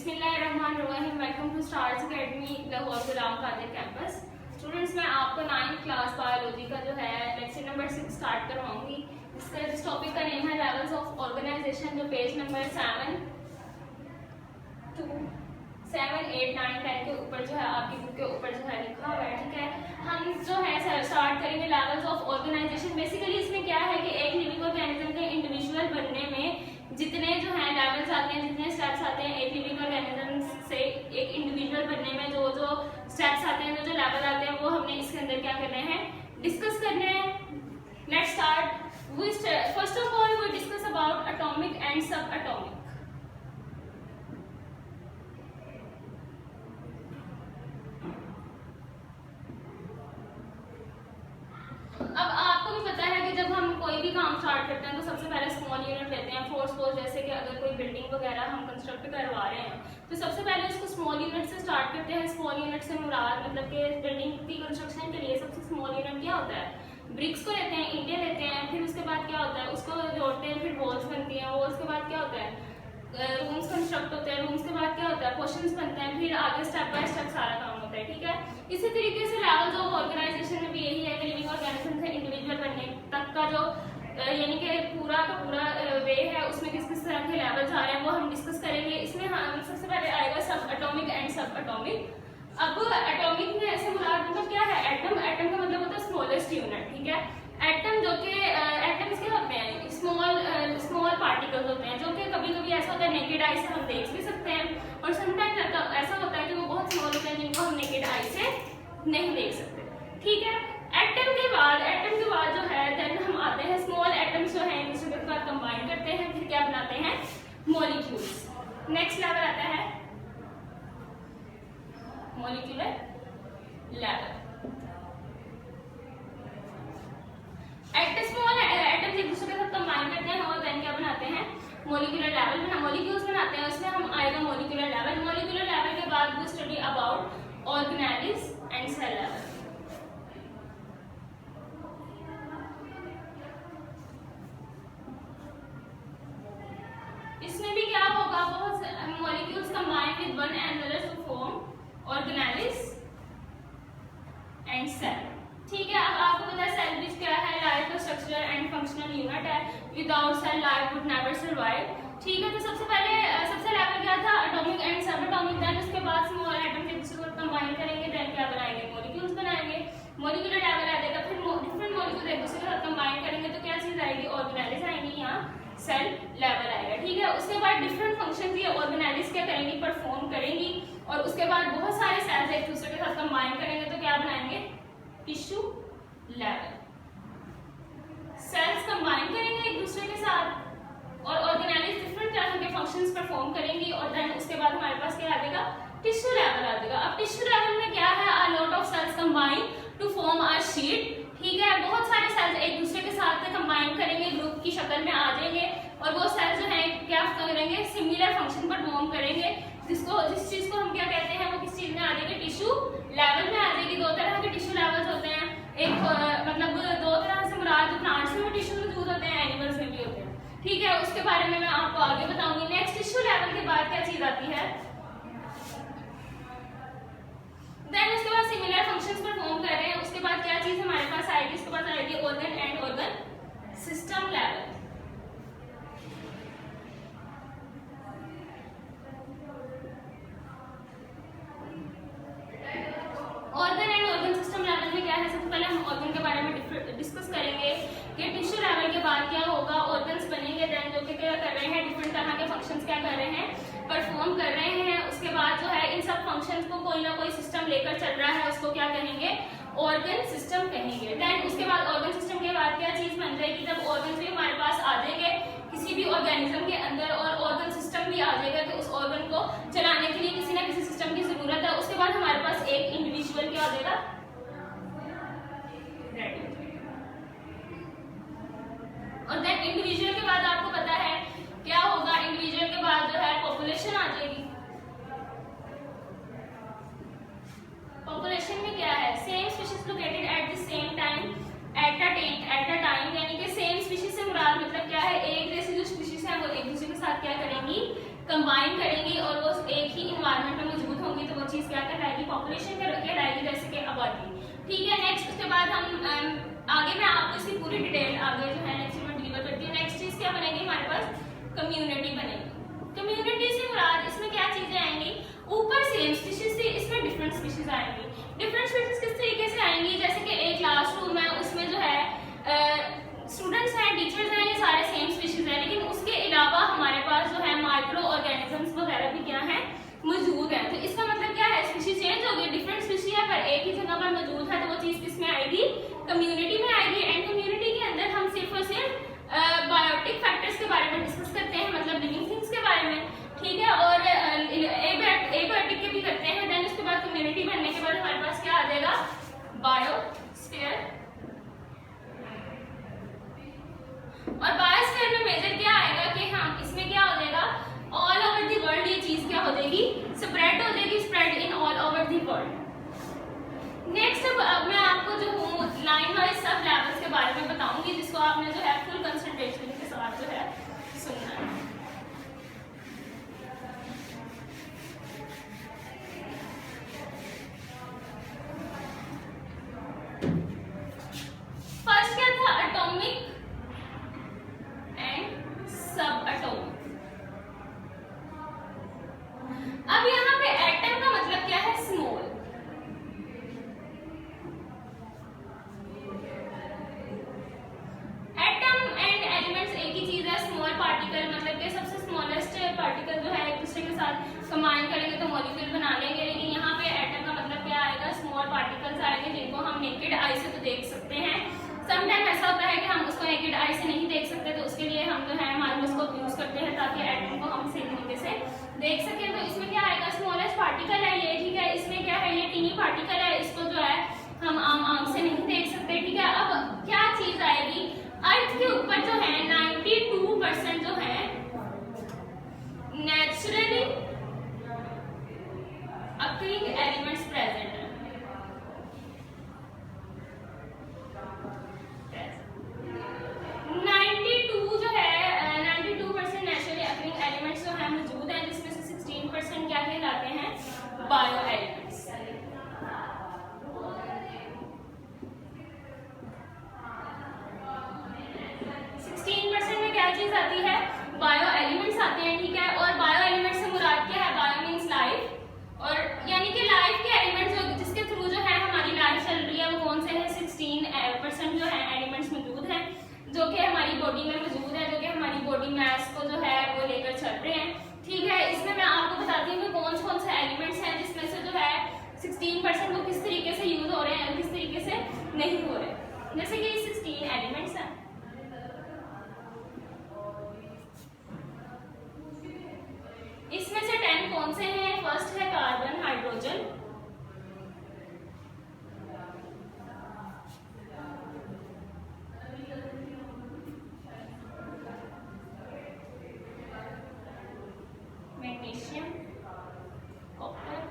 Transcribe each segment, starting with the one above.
बिस्मिल्लाहिर्रहमानिर्रहीम। Welcome to Stars Academy Lahore Ghulam Qadir campus. Students, मैं आपको 9th क्लास बायोलॉजी का जो है लेक्चर नंबर 6 स्टार्ट करवाऊंगी। जिस टॉपिक का नेम है लेवल्स ऑफ ऑर्गेनाइजेशन, जो पेज नंबर 7, 8, 9, 10 के ऊपर जो है आपकी बुक के ऊपर जो है लिखा हुआ है। ठीक है, हम जो है स्टार्ट करेंगे लेवल्स ऑफ ऑर्गेनाइजेशन। बेसिकली इसमें क्या है कि एक लिविंग ऑर्गेनिज्म के इंडिविजुअल बनने में जितने जो है लेवल्स आते हैं, जितने स्टेप्स आते हैं, एक लिविंग ऑर्गेनिज्म से एक इंडिविजुअल बनने में जो स्टेप्स आते हैं, जो लेवल आते हैं, वो हमने इसके अंदर क्या करने हैं, डिस्कस करने हैं। Let's start. First of all we discuss about atomic and sub atomic. अब आपको भी पता है कि जब हम कोई भी काम स्टार्ट करते हैं तो सबसे पहले स्मॉल यूनिट लेते हैं। सपोज जैसे कि अगर कोई बिल्डिंग वगैरह हम कंस्ट्रक्ट करवा रहे हैं तो सबसे पहले उसको स्मॉल यूनिट से स्टार्ट करते हैं। स्मॉल यूनिट से मुराद मतलब कि बिल्डिंग की कंस्ट्रक्शन के लिए सबसे स्मॉल यूनिट क्या होता है, ब्रिक्स को लेते हैं, ईंटें लेते हैं, फिर उसके बाद क्या होता है, उसको जोड़ते हैं, फिर वॉल्स बनती हैं, वॉल्स के बाद क्या होता है, रूम्स कंस्ट्रक्ट होते हैं, रूम्स के बाद क्या होता है, क्वेश्चंस बनते हैं, फिर आगे स्टेप बाय स्टेप सारा काम होता है। ठीक है, इसी तरीके से लेवल्स ऑफ ऑर्गेनाइजेशन में भी यही है कि लिविंग ऑर्गेनिज्म से इंडिविजुअल बनने तक का जो यानी कि पूरा का पूरा वे है, उसमें किस किस तरह के लेवल्स आ रहे हैं वो हम डिस्कस करेंगे। इसमें हम सबसे पहले आएगा सब एटॉमिक एंड सब एटॉमिक। अब एटॉमिक में ऐसे मुराद मतलब क्या है, एटम। एटम का मतलब होता है स्मॉलेस्ट यूनिट। ठीक है, एटम जो कि एटम्स क्या होते हैं, स्मॉल पार्टिकल्स होते हैं, जो कि कभी कभी ऐसा होता है नेकेड आई से हम देख भी सकते हैं, और समटाइम्स ऐसा होता है कि वो बहुत स्मॉल होते हैं जिनको हम नेकेड आई से नहीं देख सकते। ठीक है, एटम के बाद जो है देन हम आते हैं स्मॉल एटम्स जो है दूसरे के साथ कंबाइन करते हैं, फिर क्या बनाते हैं, मॉलिक्यूल्स। नेक्स्ट लेवल आता है मॉलिक्यूलर लेवल। स्मॉल एटम्स एक दूसरे के साथ कंबाइन करते हैं और देन क्या बनाते हैं, मॉलिक्यूलर लेवल मॉलिक्यूल्स बनाते हैं। उसमें हम आएगा मॉलिक्यूलर लेवल। मॉलिक्यूलर लेवल के बाद we study about organelles and cell level. इसमें भी क्या होगा, बहुत molecules combine with one another to form organelles and cell. ठीक है, अब आपको पता है सेल भी क्या है, लाइफ का स्ट्रक्चरल एंड फंक्शनल यूनिट है। Without cell life would never survive. ठीक है, तो सबसे लेवल क्या था, atomic and sub atomic. Then उसके बाद स्मॉल एटम के दूसरे को कंबाइन करेंगे, देन क्या बनाएंगे, मॉलिक्यूल्स बनाएंगे। मॉलिक्यूलर लेवल आ जाएगा, फिर डिफरेंट मॉलिक्यूल एक दूसरे के साथ कंबाइन करेंगे तो क्या चीज आएगी, ऑर्गेनेल्स आएंगी, यहाँ सेल लेवल आएगा। ठीक है, उसके बाद डिफरेंट फंक्शन ये ऑर्गेनेल्स क्या करेंगी, परफॉर्म करेंगी, और उसके बाद बहुत सारे सेल्स एक दूसरे के साथ कंबाइन करेंगे तो क्या बनाएंगे, टिश्यू लेवल। सेल्स कंबाइन करेंगे एक दूसरे के साथ और ऑर्गेनेल्स डिफरेंट तरह के फंक्शंस परफॉर्म करेंगी, और देन उसके बाद हमारे पास क्या आ जाएगा, टिश्यू लेवल आ जाएगा। अब टिश्यू लेवल में क्या है, a lot of cells combine to form a sheet. ठीक है, बहुत सारे सेल्स एक दूसरे के साथ कंबाइन करेंगे, ग्रुप की शक्ल में आ जाएंगे, और वो सेल्स जो है क्या करेंगे, सिमिलर फंक्शन परफॉर्म करेंगे। जिस चीज को हम क्या कहते हैं, वो किस चीज में आ जाएगी, टिश्यू लेवल में आ जाएगी। दो तरह के टिश्यू लेवल्स होते हैं, एक मतलब दो तरह से मुराद प्लांट्स में भी टिश्यू मौजूद होते हैं, एनिमल्स में भी होते हैं। ठीक है, उसके बारे में मैं आपको आगे बताऊंगी। नेक्स्ट टिश्यू लेवल के बाद क्या चीज आती है, देन उसके बाद सिमिलर फंक्शंस परफॉर्म कर रहे हैं, उसके बाद क्या चीज हमारे पास आएगी, उसके बाद आएगी organ and organ system level. Organ and organ system level में क्या है, सबसे पहले हम ऑर्गन के बारे में डिस्कस करेंगे कि टिश्यू लेवल के बाद क्या होगा, ऑर्गन्स बनेंगे, देन जो कि क्या कर रहे हैं, डिफरेंट तरह के फंक्शंस क्या कर रहे हैं, परफॉर्म कर रहे हैं। उसके बाद जो है इन सब फंक्शंस को कोई ना कोई सिस्टम लेकर चल रहा है, उसको क्या कहेंगे, ऑर्गन सिस्टम कहेंगे। देन उसके बाद ऑर्गन सिस्टम के बाद क्या चीज बन जाएगी, जब ऑर्गन्स भी हमारे पास आ जाएंगे किसी भी ऑर्गेनिज्म के अंदर और ऑर्गन सिस्टम भी आ जाएगा, तो उस ऑर्गन को चलाने के लिए किसी ना किसी सिस्टम की जरूरत है। उसके बाद हमारे पास एक इंडिविजुअल क्या हो जाएगा, रेडी। और देन इंडिविजुअल के बाद आपको पता है क्या होगा, इंडिविजुअल के बाद जो है पॉपुलेशन आ जाएगी। पॉपुलेशन में क्या है, same species located at the same time at a time, यानी कि सेम स्पीशीज से मुराद मतलब क्या है, एक जैसी जो स्पीशीज है वो एक दूसरे के साथ क्या करेंगी, कंबाइन करेंगी, और वो एक ही ठीक है। नेक्स्ट उसके बाद हम आगे मैं आपको इसकी पूरी डिटेल आगे जो है नेक्स्ट में डिलीवर करती हूँ। नेक्स्ट चीज क्या बनेगी हमारे पास, कम्युनिटी बनेगी। कम्युनिटी से मुराद इसमें क्या चीजें आएंगी, ऊपर सेम स्पीशीज थी, इसमें डिफरेंट स्पीशीज आएंगी। डिफरेंट स्पीशीज किस तरीके से आएंगी, जैसे कि एक क्लासरूम है, उसमें जो है स्टूडेंट्स हैं, टीचर्स हैं, ये सारे सेम स्पीशीज हैं, लेकिन उसके अलावा हमारे पास जो है माइक्रो ऑर्गेनिजम्स वगैरह भी क्या है, मौजूद है। तो इसका मतलब क्या है, स्पीशीज चेंज हो गई, डिफरेंट स्पीशीज है पर एक ही जगह पर मौजूद है, तो वो चीज किस में आएगी, कम्युनिटी में आएगी। एंड कम्युनिटी के अंदर हम सिर्फ और सिर्फ बायोटिक फैक्टर्स के बारे में डिस्कस करते हैं, मतलब लिविंग थिंग्स के बारे में, ठीक है, और एबायोटिक के भी करते हैं। देन उसके बाद कम्युनिटी बनने के बाद हमारे पास क्या आ जाएगा, बायोस्फीयर। और बायोस्फीयर में मेजर क्या आएगा कि हाँ इसमें क्या हो जाएगा, ऑल ओवर द वर्ल्ड ये चीज क्या हो जाएगी, स्प्रेड हो जाएगी, spread in all over the world. Next अब मैं आपको जो हूँ लाइन वाइज सब लेवल्स के बारे में बताऊंगी, जिसको आपने जो है फुल कंसंट्रेशन के साथ जो है सुनना है। फर्स्ट क्या था, एटॉमिक एंड सब एटॉमिक। अब यहाँ पे एटम का मतलब क्या है, स्मॉल। एटम एंड एलिमेंट्स एक ही चीज है, स्मॉल पार्टिकल मतलब कि सबसे स्मॉलेस्ट पार्टिकल जो है एक दूसरे के साथ कंबाइन करेंगे तो मॉलिक्यूल बना लेंगे, लेकिन यहाँ पे एटम का मतलब क्या आएगा, स्मॉल पार्टिकल्स आएंगे जिनको हम नेकेड आई से तो देख सकते हैं। समटाइम ऐसा होता है कि हम उसको नेकेड आई से नहीं देख सकते, तो उसके लिए हम जो है माइक्रोस्कोप यूज करते हैं ताकि एटम को हम सही तरीके से देख सकें। तो इसमें क्या आएगा, स्मॉलेस्ट पार्टिकल है ये, ठीक है। इसमें क्या है, ये टीनी पार्टिकल है, इसको जो है हम आम आंख से नहीं देख सकते, ठीक है। अब क्या चीज आएगी, अर्थ के ऊपर जो है 92% जो है नेचुरली अकरिंग एलिमेंट्स प्रेजेंट है। 92 जो है 92% नेचुरली अकरिंग एलिमेंट्स जो है मौजूद हैं, जिसमें से 16% क्या कहलाते हैं, बायो एलिमेंट्स। चीज आती है, बायो एलिमेंट्स आते हैं, ठीक है। और बायो एलिमेंट्स से मुराद क्या है, बायो मींस लाइफ, और यानी कि लाइफ के एलिमेंट्स जो जिसके थ्रू जो है हमारी लाइफ चल रही है, वो कौन से हैं, 16% जो है एलिमेंट्स मौजूद हैं जो कि हमारी बॉडी में मौजूद है, जो कि हमारी बॉडी मास को जो है वो लेकर चल रहे हैं, ठीक है। इसमें मैं आपको बताती हूँ कि कौन से एलिमेंट्स हैं जिसमें से जो है 16% वो किस तरीके से यूज हो रहे हैं, किस तरीके से नहीं हो रहे। जैसे कि 16 एलिमेंट्स हैं, इसमें से 10 कौन से हैं, फर्स्ट है कार्बन, हाइड्रोजन, मैग्नीशियम, कॉपर,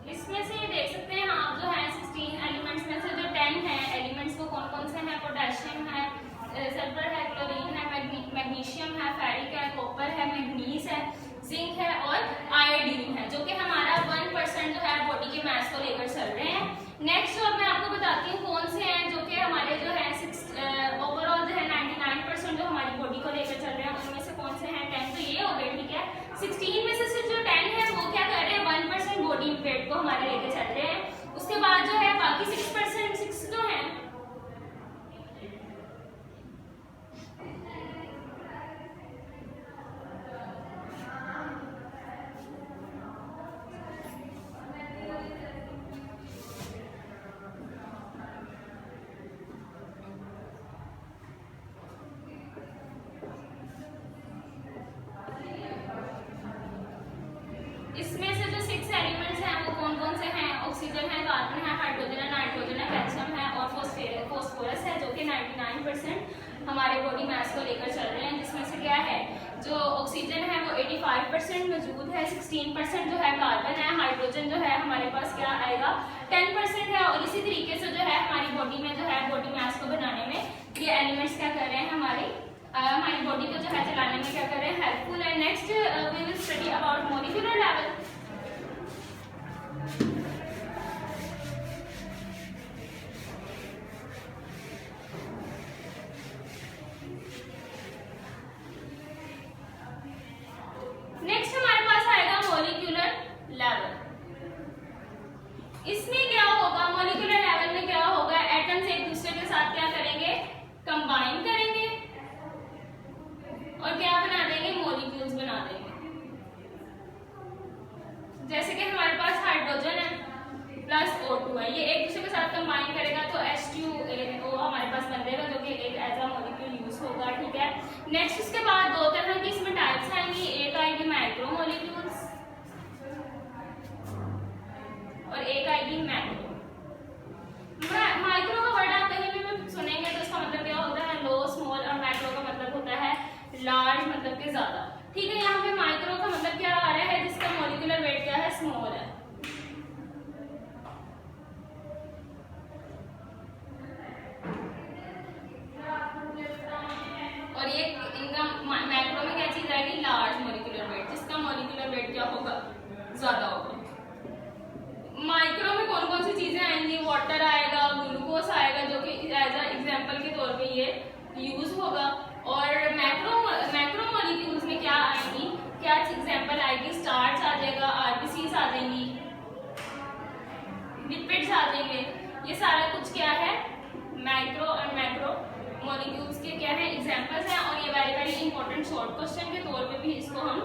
इसमें से ये देख सकते हैं आप जो है 16 एलिमेंट्स में से जो 10 है एलिमेंट्स वो कौन कौन से हैं, पोटेशियम है, सल्फर है, क्लोरीन है, मैग्नीशियम है, फेरिक है, कॉपर है, मैग्नीज है, जिंक है और आयोडीन है, जो कि हमारा 1% जो है बॉडी के मास को लेकर चल रहे हैं। नेक्स्ट जो मैं आपको बताती हूँ कौन से हैं जो कि हमारे जो है ओवरऑल जो है 99% जो हमारी बॉडी को लेकर चल रहे हैं, उनमें से कौन से हैं, 10 तो ये हो गए, ठीक है। 16 में से सिर्फ जो 10 है वो क्या कर रहे हैं, 1% बॉडी वेट को हमारे लेके चल रहे हैं। उसके बाद जो है बाकी 6% जो है जो ऑक्सीजन है वो 85% मौजूद है, 16% जो है कार्बन है, हाइड्रोजन जो है हमारे पास क्या आएगा 10% है। और इसी तरीके से जो है हमारी बॉडी में जो है बॉडी मास को बनाने में ये एलिमेंट्स क्या कर रहे हैं, हमारी बॉडी को जो है चलाने में क्या कर रहे हैं, हेल्पफुल है। Next we will study about molecular level. Next हमारे पास आएगा मॉलिक्यूलर लेवल। इसमें क्या होगा, मॉलिक्यूलर लेवल में क्या होगा, एटम्स एक दूसरे के साथ क्या करेंगे, कंबाइन करेंगे और क्या बना देंगे, मॉलिक्यूल्स बना देंगे। जैसे कि हमारे पास हाइड्रोजन है प्लस O2 है, ये एक दूसरे के साथ कंबाइन करेगा तो H2O हमारे पास बन जाएगा जो कि एक एज अ मॉलिक्यूल यूज होगा, ठीक है। नेक्स्ट उसके बाद दो तरह की इसमें टाइप्स आएंगी, एक आएगी माइक्रोमोलिक्यूल्स और एक आएगी मैक्रो। माइक्रो का वर्ड आप कहीं भी सुनेंगे तो इसका मतलब क्या होता है, लो, स्मॉल, और मैक्रो का मतलब होता है लार्ज, मतलब कि ज्यादा, ठीक है। यहाँ पे माइक्रो का मतलब क्या आ रहा है, जिसका मॉलिक्यूलर वेट क्या है, स्मॉल है। और ये इनका मैक्रो में क्या चीज आएगी, लार्ज मॉलिक्यूलर वेट, जिसका मॉलिक्यूलर वेट क्या होगा, ज्यादा होगा। माइक्रो में कौन कौन सी चीजें आएंगी, वाटर आएगा, ग्लूकोज आएगा जो कि एज अ एग्जांपल के तौर पे ये यूज होगा। और मैक्रो मॉलिक्यूल्स में क्या आएंगी, क्या एग्जांपल आएगी, स्टार्च आ जाएगा, आरबीसीज आ जाएंगी, लिपिड्स आ जाएंगे। ये सारा कुछ क्या है, माइक्रो और मैक्रो मॉलिक्यूल्स के क्या है, एग्जांपल्स हैं। और ये very very important short question के तौर पे भी इसको हम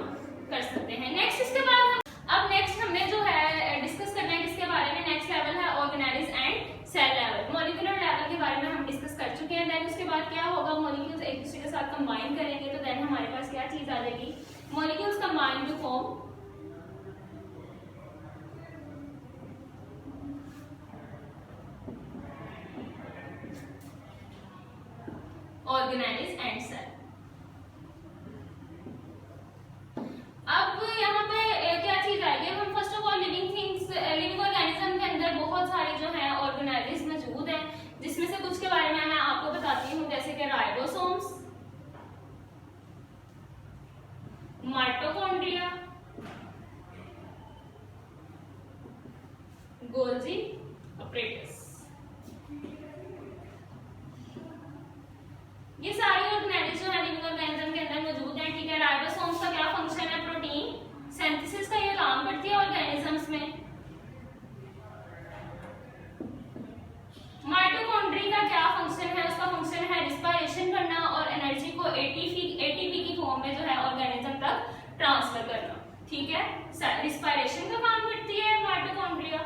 कर सकते हैं। नेक्स्ट इसके बाद अब नेक्स्ट हमने जो है डिस्कस करना है किसके बारे में, नेक्स्ट लेवल है organise and cell level. Molecular level के बारे में हम डिस्कस कर चुके हैं। देन उसके बाद क्या होगा, मॉलिक्यूल्स एक दूसरे के साथ कंबाइन करेंगे तो देन हमारे पास क्या चीज आ जाएगी, molecules combine to form organise and cell. अब यहाँ पे क्या चीज आएगी, हम first of all living organism के अंदर बहुत सारे जो है ऑर्गेनाइज मौजूद हैं, जिसमें से कुछ के बारे में मैं आपको बताती हूँ, जैसे कि राइबोसोम्स, माइटोकॉन्ड्रिया, गोल्जी ऑपरेटस। ये सारे ऑर्गेनाइज जो है लिविंग ऑर्गेनिज्म के अंदर मौजूद हैं, ठीक है। राइबोसोम्स का क्या फंक्शन है, प्रोटीन सिंथेसिस का ये काम करती है ऑर्गेनिजम्स में। माइटोकॉन्ड्रिया का क्या फंक्शन है, उसका फंक्शन है रिस्पायरेशन करना और एनर्जी को एटीपी की फॉर्म में जो है ऑर्गेनिज्म तक ट्रांसफर करना, ठीक है। रिस्पायरेशन का काम करती है माइटोकॉन्ड्रिया।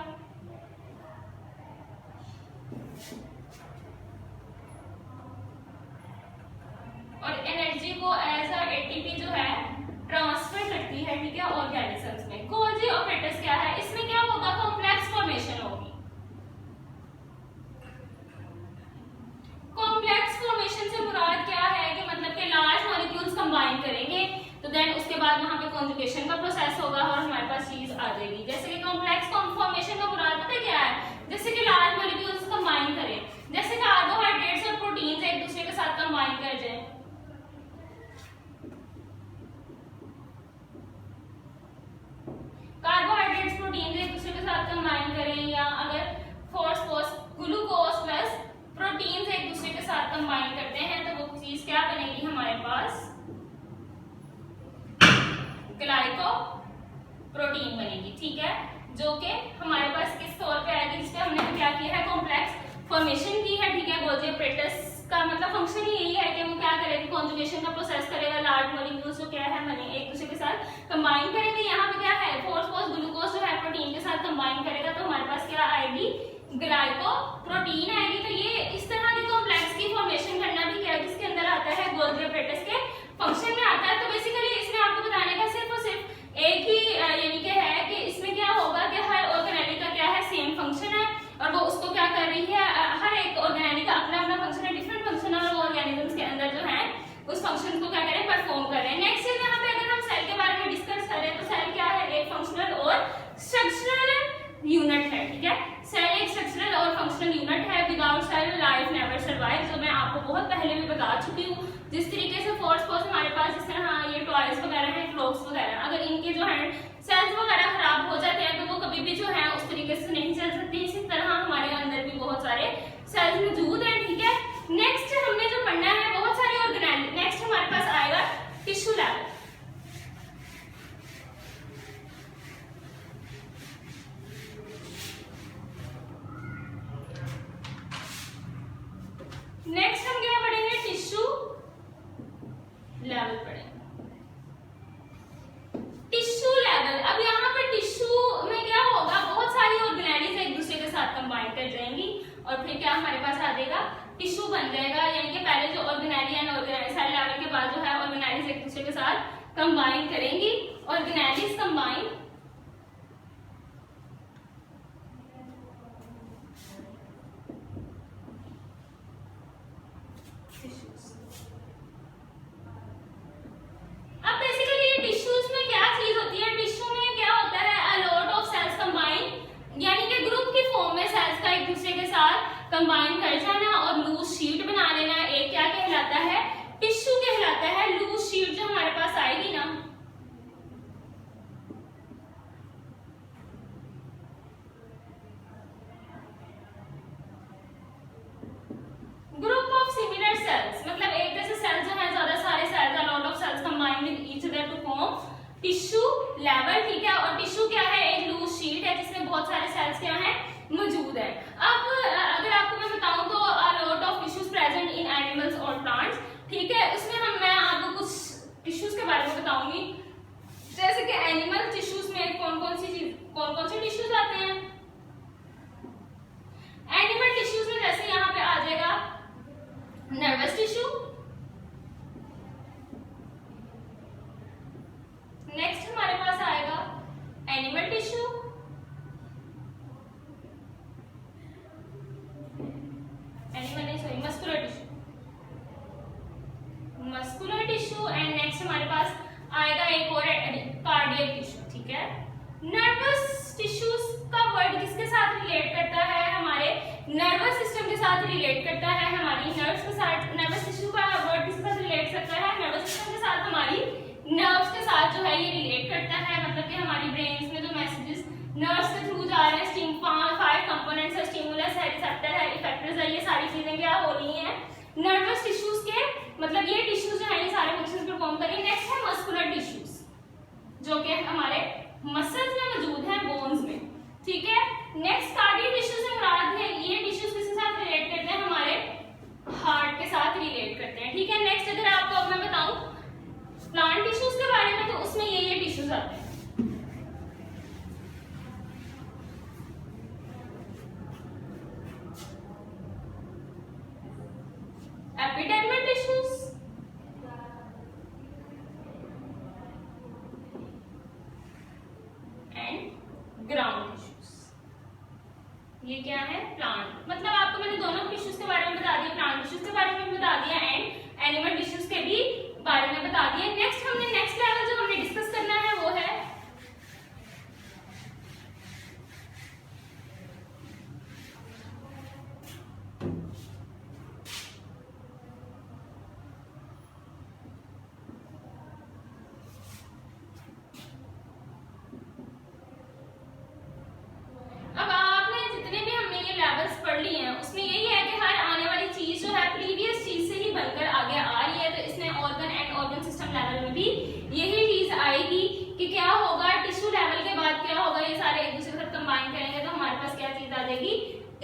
और एनर्जी को एज अ एटीपी जो है ट्रांसफर करती है, ठीक है, ऑर्गेनिजम्स में। गोल्जी ऑपरेटस क्या है, इसमें क्या होगा, कॉम्प्लेक्स फॉर्मेशन होगी। कॉम्प्लेक्स फॉर्मेशन से मुराद क्या है कि मतलब कि लार्ज मॉलिक्यूल्स कंबाइन करेंगे तो देन उसके बाद वहां पे कॉन्जुगेशन का प्रोसेस होगा और हमारे पास चीज आ जाएगी। जैसे कि कॉम्प्लेक्स फॉर्मेशन का मुराद पता है क्या है, जैसे कि लार्ज मॉलिक्यूल्स कंबाइन करें, जैसे कार्बोहाइड्रेट्स और प्रोटीन्स एक दूसरे के साथ कंबाइन कर जाए। कार्बोहाइड्रेट्स प्रोटीन एक दूसरे के साथ कंबाइन करें, या अगर फॉस्फोरस ग्लूकोज प्लस प्रोटीन्स एक दूसरे के साथ कंबाइन करते हैं तो वो चीज क्या बनेगी, हमारे पास ग्लाइको प्रोटीन बनेगी, ठीक है, जो कि हमारे पास किस तौर पे आएगी, जिसपे हमने क्या किया है, कॉम्प्लेक्स फॉर्मेशन की है, ठीक है। गोल्जी ऑपरेटस का मतलब फंक्शन ही यही है कि वो क्या करेगा, कॉन्जुगेशन का प्रोसेस करेगा, लार्ज मॉलिक्यूल्स जो क्या है बने एक दूसरे के साथ कंबाइन करेंगे। यहाँ पे क्या है, फॉस्फोरस ग्लूकोज जो है प्रोटीन के साथ कंबाइन करेगा तो हमारे पास क्या आएगी, ग्लाइको प्रोटीन आएगी। तो ये इस तरह की कॉम्प्लेक्स की फॉर्मेशन करना भी क्या किसके अंदर आता है, गोल्जी ऑपरेटस के फंक्शन में आता है। तो बेसिकली इसमें आपको बताने का सिर्फ और सिर्फ एक ही यानी कि है कि इसमें क्या होगा कि हर ऑर्गेनेलिक का क्या है, सेम फंक्शन है और वो उसको क्या कर रही है, हर एक ऑर्गेनेलिक का अपना अपना फंक्शन है, डिफरेंट फंक्शन है, और ऑर्गेनिजम्स के अंदर जो है उस फंक्शन को क्या करें, परफॉर्म कर रहे हैं। नेक्स्ट है यहाँ पे अगर हम सेल के बारे में डिस्कस कर रहे हैं तो सेल क्या है, एक फंक्शनल और स्ट्रक्चरल यूनिट है, ठीक है। सेल एक स्ट्रक्चरल और फंक्शनल यूनिट है। Without cell life never survive, जो मैं आपको बहुत पहले भी बता चुकी हूँ। जिस तरीके से फोर्स हमारे पास जिस तरह ये टॉयज वगैरह हैं, क्लॉक्स वगैरह, अगर इनके जो है सेल्स वगैरह खराब हो जाते हैं तो वो कभी भी जो है उस तरीके से नहीं चल सकती। इसी तरह हमारे अंदर भी बहुत सारे सेल्स मौजूद हैं, ठीक है। नेक्स्ट हमने जो पढ़ना है बहुत सारे ऑर्गेनेल। नेक्स्ट हमारे पास आएगा टिश्यू लेवल। नेक्स्ट हम क्या पढ़ेंगे, टिश्यू लेवल पढ़ेंगे। टिश्यू लेवल, अब यहाँ पर टिश्यू में क्या होगा, बहुत सारी ऑर्गेनेलिज एक दूसरे के साथ कंबाइन कर जाएंगी और फिर क्या हमारे पास आ जाएगा, टिश्यू बन जाएगा। यानी कि पहले जो ऑर्गेनेली एंड सेल लेवल के बाद जो है ऑर्गेनेलिज एक दूसरे के साथ कंबाइन करेंगी। ऑर्गेनेलिज कंबाइन अब बेसिकली ये टिश्यूज में क्या चीज होती है, टिश्यू में क्या होता है, a lot of cells combine, यानी कि ग्रुप की फॉर्म में सेल्स का एक दूसरे के साथ कंबाइन कर जाना और लूज शीट बना लेना। एक क्या कहलाता है, टिश्यू कहलाता है। लूज शीट जो हमारे पास आएगी ना, ग्रुप ऑफ सिमिलर सेल्स, मतलब एक जैसे सेल्स जो है, ज्यादा सारे cells, a lot of cells combine with each other to form tissue level, ठीक है। और टिश्यू क्या है, एक लूज शीट है जिसमें बहुत सारे सेल्स क्या है, मौजूद है। अब अगर आपको मैं बताऊं तो अ lot of tissues present in animals और प्लांट्स, ठीक है। उसमें मैं आपको कुछ टिश्यूज के बारे में बताऊंगी, जैसे कि एनिमल टिश्यूज में कौन कौन से टिश्यूज आते हैं। एनिमल टिश्यूज में जैसे यहाँ पे आ जाएगा नर्वस टिश्यू, नेक्स्ट हमारे पास आएगा animal tissue, muscular tissue and next हमारे पास आएगा एक और कार्डियक टिश्यू, ठीक है। नर्वस टिश्यूज का वर्ड किसके साथ रिलेट करता है, हमारे नर्वस सिस्टम के साथ रिलेट करता है। हमारी नर्व्स के साथ, नर्वस टिश्यू का वर्ड किसके साथ रिलेट करता है, नर्वस सिस्टम के साथ, हमारी नर्व्स के साथ जो है ये रिलेट करता है। मतलब कि हमारी ब्रेन में जो मैसेजेस नर्व्स के थ्रू जा रहे हैं, स्टिम 5 कंपोनेंट्स है, स्टिमुलस है, रिसेप्टर है, इफेक्टर्स है, ये सारी चीजें क्या हो रही हैं, नर्वस टिश्यूज के, मतलब ये टिश्यूज जो है ये सारे फंक्शंस परफॉर्म करेंगे। नेक्स्ट है मस्कुलर टिश्यूज, जो कि हमारे मसल्स में मौजूद हैं, बोन्स में, ठीक है। नेक्स्ट कार्डियक टिश्यू से मुराद है, ये टिश्यूज किसके साथ रिलेट करते हैं, हमारे हार्ट के साथ रिलेट करते हैं, ठीक है। नेक्स्ट अगर आपको अब मैं बताऊं प्लांट टिश्यूज के बारे में, तो उसमें ये टिश्यूज आते हैं। Epidermal tissues and ground tissues, ये क्या है, प्लांट। मतलब आपको मैंने दोनों टिश्यूज के बारे में बता दिया, प्लांट टिश्यूज के बारे में बता दिया एंड एनिमल टिश्यूज के भी बारे में बता दिया। नेक्स्ट हमने नेक्स्ट लेवल जो हमने डिस्कस करना है वो है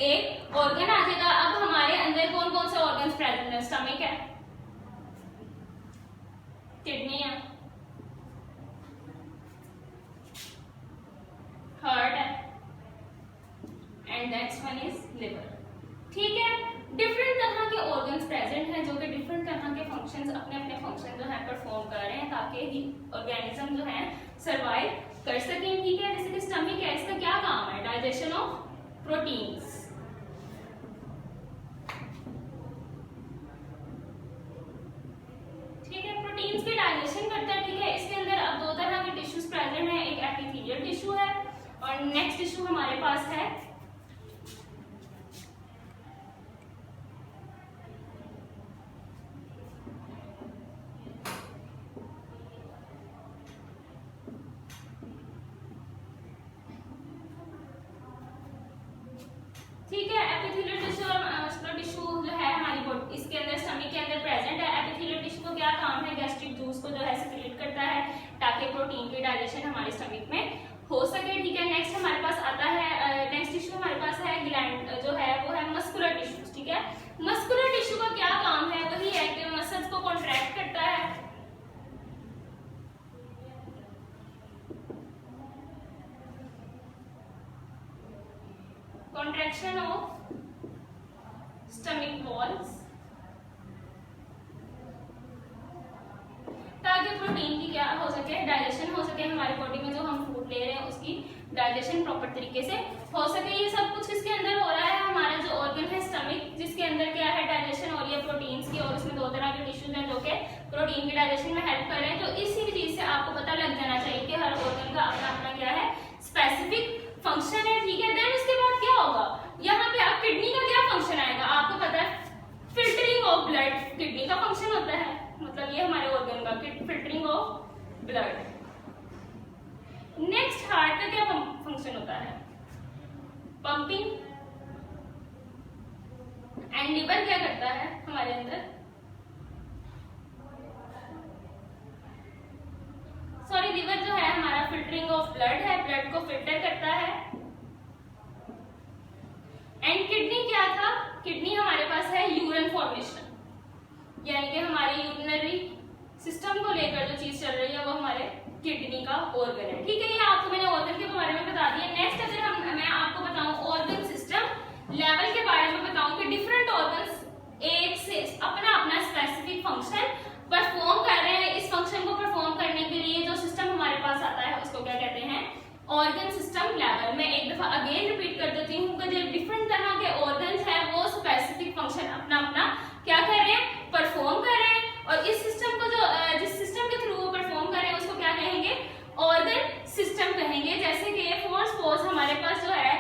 एक ऑर्गन आ जाएगा। अब हमारे अंदर कौन कौन से ऑर्गन्स प्रेजेंट है, स्टमक है, किडनी है, हार्ट है and next one is liver, ठीक है। डिफरेंट तरह के ऑर्गन्स प्रेजेंट हैं जो कि डिफरेंट तरह के फंक्शंस अपने फंक्शन जो है परफॉर्म कर रहे हैं ताकि ही ऑर्गेनिज्म जो है सरवाइव कर सकें, ठीक है। जैसे कि स्टमक है, इसका क्या काम है, digestion of proteins, next tissue हमारे पास है ठीक है, एपिथेलियल टिश्यू और मस्कुलर टिश्यू जो है हमारी बॉडी इसके अंदर स्टमक के अंदर प्रेजेंट है। एपिथेलियल टिश्यू को क्या काम है, गैस्ट्रिक जूस को जो है सिक्रीट करता है ताकि प्रोटीन की डाइजेशन हमारे स्टमक में हो सके। ठीक है, नेक्स्ट हमारे पास आता है, नेक्स्ट टिश्यू हमारे पास है ग्लैंड जो है वो है मस्कुलर टिश्यू। ठीक है, मस्कुलर टिश्यू का क्या काम है, वही है कि मसल्स को कॉन्ट्रैक्ट करता है, contraction of stomach walls, ताकि प्रोटीन की क्या हो सके, डाइजेशन हो सके, हमारी बॉडी में जो हम फूड ले रहे हैं उसकी डाइजेशन प्रॉपर तरीके से हो सके। ये सब कुछ किसके अंदर हो रहा है, हमारा जो ऑर्गन है स्टमक, जिसके अंदर क्या है डाइजेशन हो रही है प्रोटीन्स की, और उसमें दो तरह के टिश्यूज हैं जो कि प्रोटीन की डाइजेशन में हेल्प कर रहे हैं। तो इसी चीज से आपको पता लग जाना चाहिए कि हर ऑर्गन का अपना अपना क्या है स्पेसिफिक फंक्शन है। ठीक है, देन उसके बाद क्या होगा, यहाँ पे आप किडनी का क्या फंक्शन आएगा, आपको पता है फिल्टरिंग ऑफ ब्लड किडनी का फंक्शन होता है, मतलब ये हमारे ऑर्गन का filtering of blood. Next heart का क्या फंक्शन होता है, पंपिंग। एंड लिवर क्या करता है हमारे अंदर, सॉरी लिवर जो है हमारा फिल्टरिंग ऑफ ब्लड है, ब्लड को फिल्टर करता है। एंड किडनी क्या था, किडनी हमारे पास है यूरिन फॉर्मेशन, यानी कि हमारे यूरिनरी सिस्टम को लेकर जो चीज चल रही है वो हमारे किडनी का ऑर्गन है। ठीक है, ये आपको मैंने ऑर्गन के बारे में बता दिया। नेक्स्ट अगर मैं आपको बताऊं ऑर्गन सिस्टम लेवल के बारे में बताऊं कि डिफरेंट ऑर्गन्स एक से अपना अपना स्पेसिफिक फंक्शन परफॉर्म कर रहे हैं। इस फंक्शन को परफॉर्म करने के लिए जो सिस्टम हमारे पास आता है उसको क्या कहते हैं, ऑर्गन सिस्टम लेवल। मैं एक दफा अगेन रिपीट कर देती हूँ कि जो डिफरेंट तरह के ऑर्गन्स हैं वो स्पेसिफिक फंक्शन अपना अपना क्या कर रहे हैं, परफॉर्म कर रहे हैं। और इस सिस्टम को जो जिस सिस्टम के थ्रू वो परफॉर्म कर रहे हैं उसको क्या कहेंगे, ऑर्गन सिस्टम कहेंगे। जैसे कि फॉर सपोज हमारे पास जो है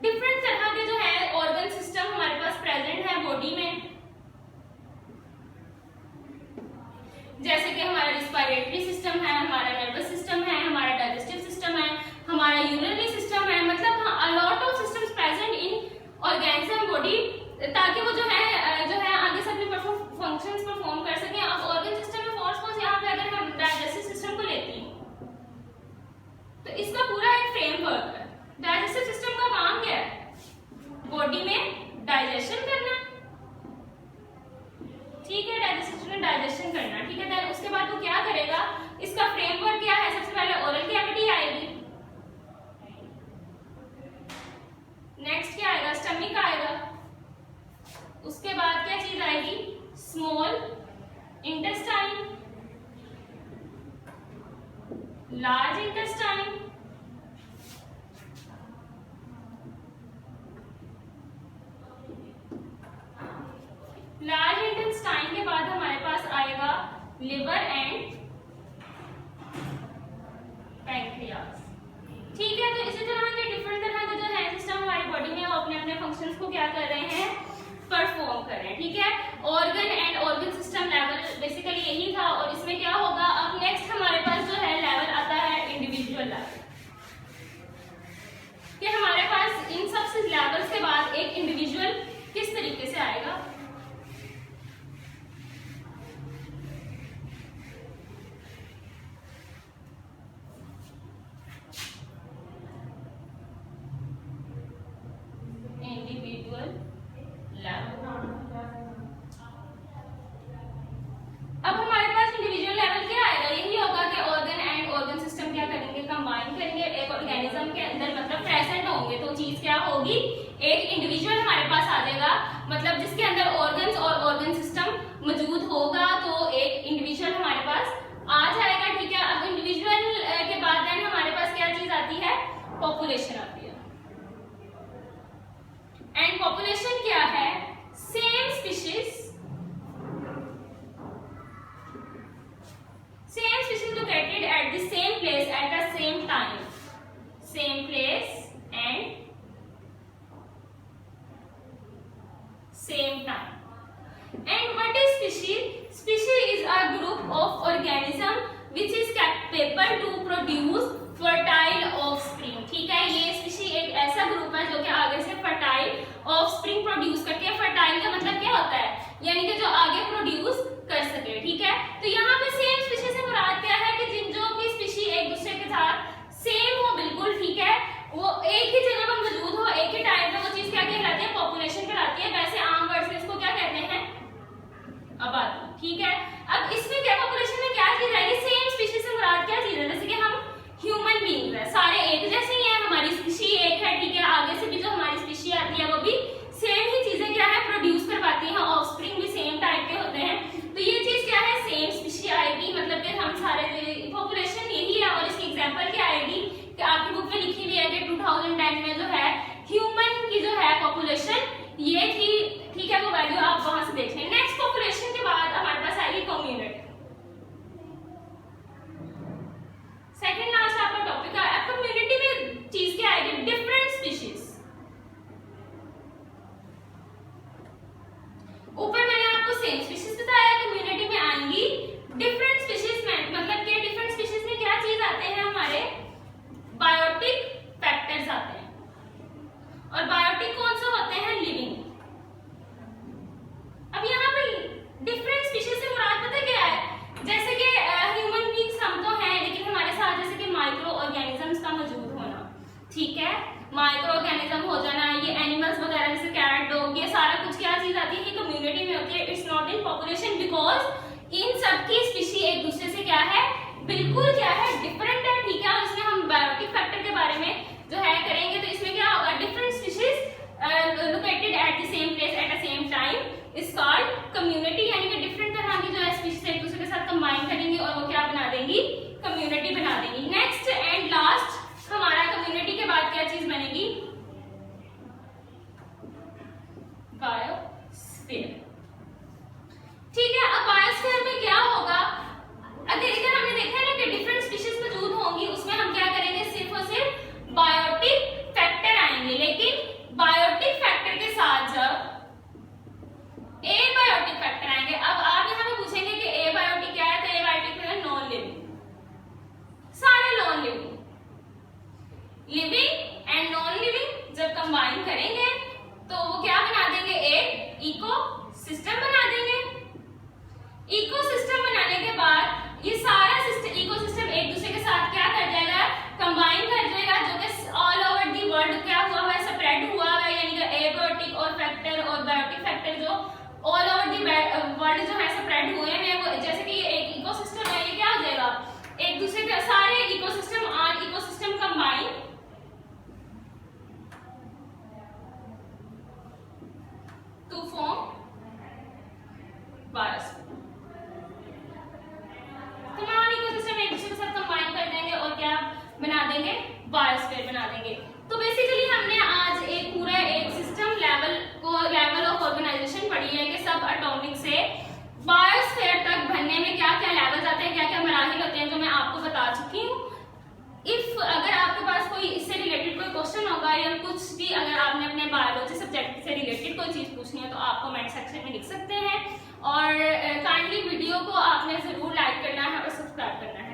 डिफरेंट तरह के जो है ऑर्गन सिस्टम हमारे पास प्रेजेंट है बॉडी में, जैसे कि हमारा रिस्पायरेटरी सिस्टम है, हमारा नर्वस सिस्टम है, हमारा डाइजेस्टिव सिस्टम है, हमारा यूरिनरी सिस्टम है, मतलब अ lot of systems present in organism body, ताकि वो जो है आगे से अपने फंक्शंस परफॉर्म कर सकें। अब ऑर्गन सिस्टम में फॉर सपोज यहाँ पे अगर हम डाइजेस्टिव सिस्टम को लेते हैं तो इसका पूरा एक फ्रेमवर्क है। डाइजेस्टिव सिस्टम का काम क्या है, बॉडी में डाइजेशन करना। ठीक है, डाइजेस्टिव सिस्टम में डाइजेशन करना। ठीक है, देन उसके बाद वो क्या करेगा, इसका फ्रेमवर्क क्या है, सबसे पहले ओरल कैविटी आएगी, नेक्स्ट क्या आएगा, स्टमक आएगा, उसके बाद क्या चीज आएगी, small intestine, large intestine, large intestine के बाद हमारे पास आएगा लिवर एंड पैंक्रियास। ठीक है, तो इसी तरह के डिफरेंट तरह के जो है सिस्टम हमारी बॉडी में वो अपने अपने फंक्शंस को क्या कर रहे हैं, परफॉर्म कर रहे हैं। ठीक है, organ and organ system level basically यही था। और इसमें क्या होगा, अब नेक्स्ट हमारे पास जो है लेवल आता है इंडिविजुअल लेवल, कि हमारे पास इन सब लेवल्स के बाद एक इंडिविजुअल किस तरीके से आएगा। इंडिविजुअल लेवल, अब हमारे पास इंडिविजुअल लेवल क्या आएगा, यही होगा कि ऑर्गन एंड ऑर्गन सिस्टम क्या करेंगे, कंबाइन करेंगे, एक ऑर्गेनिज्म के अंदर मतलब प्रेजेंट होंगे, तो चीज क्या होगी, एक इंडिविजुअल हमारे पास आ जाएगा, मतलब जिसके अंदर ऑर्गन्स और ऑर्गन सिस्टम मौजूद होगा, तो एक इंडिविजुअल हमारे पास आ जाएगा। ठीक है, अब इंडिविजुअल के बाद देन हमारे पास क्या चीज आती है, पॉपुलेशन आती है। एंड पॉपुलेशन क्या है, same species located at the same place at the same time, same place same time. And what is species? Species is a group of organism which is capable to produce fertile offspring. ठीक है, ये species एक ऐसा group है जो कि आगे से fertile offspring प्रोड्यूस करती है। fertile का मतलब क्या होता है, यानी कि जो आगे प्रोड्यूस कर सके। ठीक है, तो यहाँ पे सेम स्पीशीज से मुराद क्या है कि जिन जो भी स्पीशीज एक दूसरे के साथ सेम हो बिल्कुल, ठीक है, वो एक ही जगह पर मौजूद हो, एक ही टाइम पे, वो चीज क्या कहलाती है, पॉपुलेशन कहलाती है। वैसे आम वर्ड से इसको क्या कहते हैं, आबादी। ठीक है, अब इसमें क्या पॉपुलेशन में क्या चीज आएगी, सेम स्पीशीज से मुराद क्या चीज है, जैसे कि हम ह्यूमन बीइंग्स है, सारे एक जैसे ही है, हमारी स्पीशी एक है। ठीक है, आगे से भी जो हमारी स्पीशी आती है वो भी सेम ही चीजें क्या है प्रोड्यूस कर पाती हैं, ऑफस्प्रिंग भी सेम टाइप के होते हैं। तो ये चीज क्या है, सेम स्पीशी आएगी, मतलब कि हम सारे पॉपुलेशन यही है। और इसकी एग्जांपल क्या आएगी कि आपकी बुक में लिखी हुई है कि 2010 में जो है ह्यूमन की जो है पॉपुलेशन ये थी। ठीक है, वो वैल्यू आप वहां से देख लें। नेक्स्ट पॉपुलेशन के बाद हमारे पास आएगी कम्युनिटी। सेकंड लास्ट आपका टॉपिक है। अब कम्युनिटी में चीज क्या आएगी, डिफरेंट स्पीशीज। ऊपर मैंने आपको सेम स्पीशीज बताया, कम्युनिटी में आएंगी डिफरेंट स्पीशीज में, मतलब कि डिफरेंट स्पीशीज में क्या चीज आते हैं, हमारे बायोटिक फैक्टर्स आते हैं। और बायोटिक कौन से होते हैं, लिविंग। अब यहाँ पे डिफरेंट स्पीशीज से मुराद पता क्या है, जैसे कि ह्यूमन बीइंग्स हम तो हैं, लेकिन हमारे साथ जैसे कि माइक्रो ऑर्गेनिजम्स का मौजूद होना। ठीक है, माइक्रो ऑर्गेनिज्म हो जाना, ये एनिमल्स वगैरह जैसे कैट डॉग, ये सारा कुछ क्या चीज आती है, ये कम्युनिटी में होती है। It's not in population, because in सबकी स्पीशी एक दूसरे से क्या है, बिल्कुल क्या है, डिफरेंट है। ठीक है, और इसमें हम बायोटिक फैक्टर के बारे में जो है करेंगे, तो इसमें क्या होगा, different species located at the same place at the same time is called community, यानी कि डिफरेंट तरह की जो है स्पीशीज एक दूसरे के साथ कंबाइन करेंगी और वो क्या बना देंगी, कम्युनिटी बना देंगी। नेक्स्ट एंड लास्ट हमारा कम्युनिटी के बाद क्या चीज बनेगी, बायोस्फीयर। ठीक है, अब बायोस्फीयर में क्या होगा, अगर इधर हमने देखा है ना कि डिफरेंट स्पीशीज मौजूद होंगी, उसमें हम क्या करेंगे, सिर्फ और सिर्फ बायोटिक फैक्टर आएंगे। लेकिन बायोटिक फैक्टर के साथ जब एबायोटिक फैक्टर आएंगे, अब आप यहाँ पे पूछेंगे कि एबायोटिक क्या है, तो एबायोटिक है नॉन लिविंग, सारे non living. Living and non living जब कंबाइन करेंगे तो वो क्या बना देंगे, एक इकोसिस्टम बना देंगे। इकोसिस्टम बनाने के बाद ये सारा सिस्टम इकोसिस्टम एक दूसरे के साथ क्या कर जाएगा, कंबाइन कर जाएगा, जो कि ऑल ओवर दी वर्ल्ड क्या हुआ है, स्प्रेड हुआ है, यानी कि एबायोटिक और फैक्टर और बायोटिक फैक्टर जो ऑल ओवर दी वर्ल्ड जो है स्प्रेड हुए हैं, वो जैसे कि ये एक इकोसिस्टम है, ये क्या हो जाएगा, एक दूसरे के सारे इकोसिस्टम और ecosystem combine to form biosphere. तमाम इकोसिस्टम एक दूसरे के साथ कंबाइन कर देंगे और क्या बना देंगे, बायोस्फीयर बना देंगे। तो बेसिकली हमने आज एक पूरा एक सिस्टम लेवल ऑफ ऑर्गेनाइजेशन पढ़ी है कि सब एटॉमिक से बायोस्फीयर तक बनने में क्या क्या लेवल्स आते हैं, क्या क्या मराहिल होते हैं, जो मैं आपको बता चुकी हूँ। इफ अगर आपके पास कोई इससे रिलेटेड कोई क्वेश्चन होगा या कुछ भी, अगर आपने अपने बायोलॉजी सब्जेक्ट से रिलेटेड कोई चीज पूछनी है तो आप कमेंट सेक्शन में लिख सकते हैं। और काइंडली वीडियो को आपने जरूर लाइक करना है और सब्सक्राइब करना है।